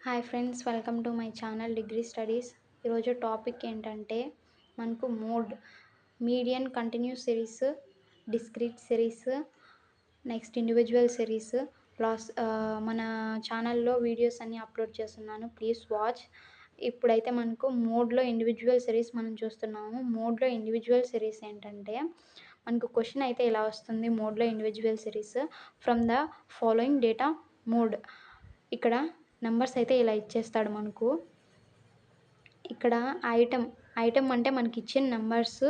Hi friends, welcome to my channel degree studies. ఈరోజు topic ఏంటంటే మనకు median continuous series, discrete series, next individual series మన ఛానల్లో videos అన్నీ అప్లోడ్ చేస్తున్నాను, ప్లీజ్ వాచ్. ఇప్పుడైతే మనకు మోడ్లో ఇండివిజువల్ సిరీస్ మనం చూస్తున్నాము. మోడ్లో ఇండివిజువల్ సిరీస్ ఏంటంటే మనకు క్వశ్చన్ అయితే ఇలా వస్తుంది. మోడ్లో individual series from the following data mode. ఇక్కడ నెంబర్స్ అయితే ఇలా ఇచ్చేస్తాడు మనకు. ఇక్కడ ఐటమ్ అంటే మనకి ఇచ్చిన నెంబర్స్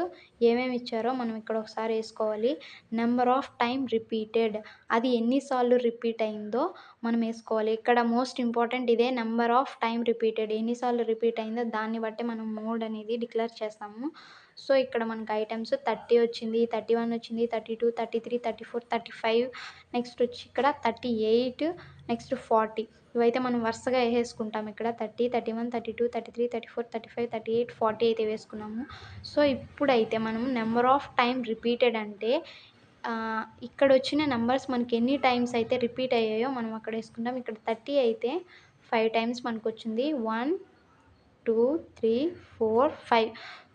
ఏమేమి ఇచ్చారో మనం ఇక్కడ ఒకసారి వేసుకోవాలి. నెంబర్ ఆఫ్ టైం రిపీటెడ్, అది ఎన్నిసార్లు రిపీట్ అయిందో మనం వేసుకోవాలి. ఇక్కడ మోస్ట్ ఇంపార్టెంట్ ఇదే, నెంబర్ ఆఫ్ టైం రిపీటెడ్ ఎన్నిసార్లు రిపీట్ అయిందో దాన్ని బట్టి మనం మోడ్ అనేది డిక్లేర్ చేస్తాము. సో ఇక్కడ మనకి ఐటమ్స్ 30 వచ్చింది, 31 వచ్చింది, 32, 33, 34, 35, నెక్స్ట్ వచ్చి ఇక్కడ 38, నెక్స్ట్ 40. ఇవైతే మనం వరుసగా వేసేసుకుంటాం. ఇక్కడ 30, 31, 32, 33, 34, 35, 38, 40 అయితే వేసుకున్నాము. సో ఇప్పుడైతే మనం నెంబర్ ఆఫ్ టైం రిపీటెడ్ అంటే ఇక్కడ వచ్చిన నెంబర్స్ మనకి ఎన్ని టైమ్స్ అయితే రిపీట్ అయ్యాయో మనం అక్కడ వేసుకుంటాం. ఇక్కడ 30 అయితే 5 టైమ్స్ మనకు వచ్చింది. 1, 2, 3, 4,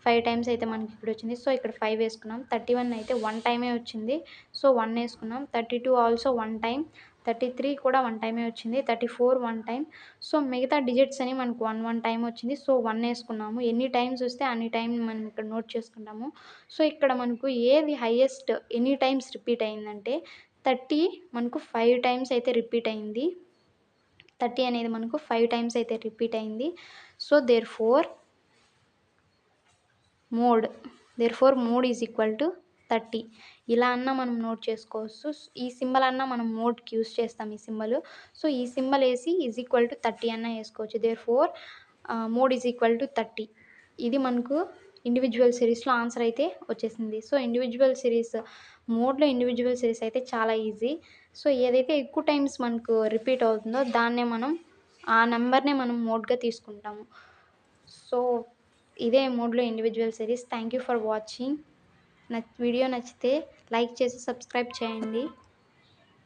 5 టైమ్స్ అయితే మనకి ఇక్కడ వచ్చింది. సో ఇక్కడ 5 వేసుకున్నాం. 31 అయితే 1 టైమే వచ్చింది, సో 1 వేసుకున్నాం. 32 ఆల్సో 1 టైం. 33 కూడా 1 టైమే వచ్చింది. 34 1 టైం. సో మిగతా డిజిట్స్ అని మనకు 1 టైం వచ్చింది, సో 1 వేసుకున్నాము. ఎన్ని టైమ్స్ వస్తే అన్ని టైం మనం ఇక్కడ నోట్ చేసుకుంటాము. సో ఇక్కడ మనకు ఏది హైయెస్ట్ ఎన్ని టైమ్స్ రిపీట్ అయిందంటే 30 మనకు 5 టైమ్స్ అయితే రిపీట్ అయింది. 30 అనేది మనకు 5 టైమ్స్ అయితే రిపీట్ అయింది. So therefore mode is equal to 30. ఇలా అన్నా మనం నోట్ చేసుకోవచ్చు. ఈ సింబల్ అన్నా మనం మోడ్కి యూస్ చేస్తాం, ఈ సింబల్. సో ఈ సింబల్ వేసి ఈజ్ ఈక్వల్ టు 30 అన్నా వేసుకోవచ్చు. Therefore mode is equal to 30. ఇది మనకు ఇండివిజువల్ సిరీస్లో ఆన్సర్ అయితే వచ్చేసింది. సో మోడ్లో ఇండివిజువల్ సిరీస్ అయితే చాలా ఈజీ. సో ఏదైతే ఎక్కువ టైమ్స్ మనకు రిపీట్ అవుతుందో ఆ నెంబర్నే మనం మోడ్గా తీసుకుంటాము. సో ఇదే మోడ్లో individual series. Thank you for watching. Video నచ్చితే లైక్ చేసి సబ్స్క్రైబ్ చేయండి.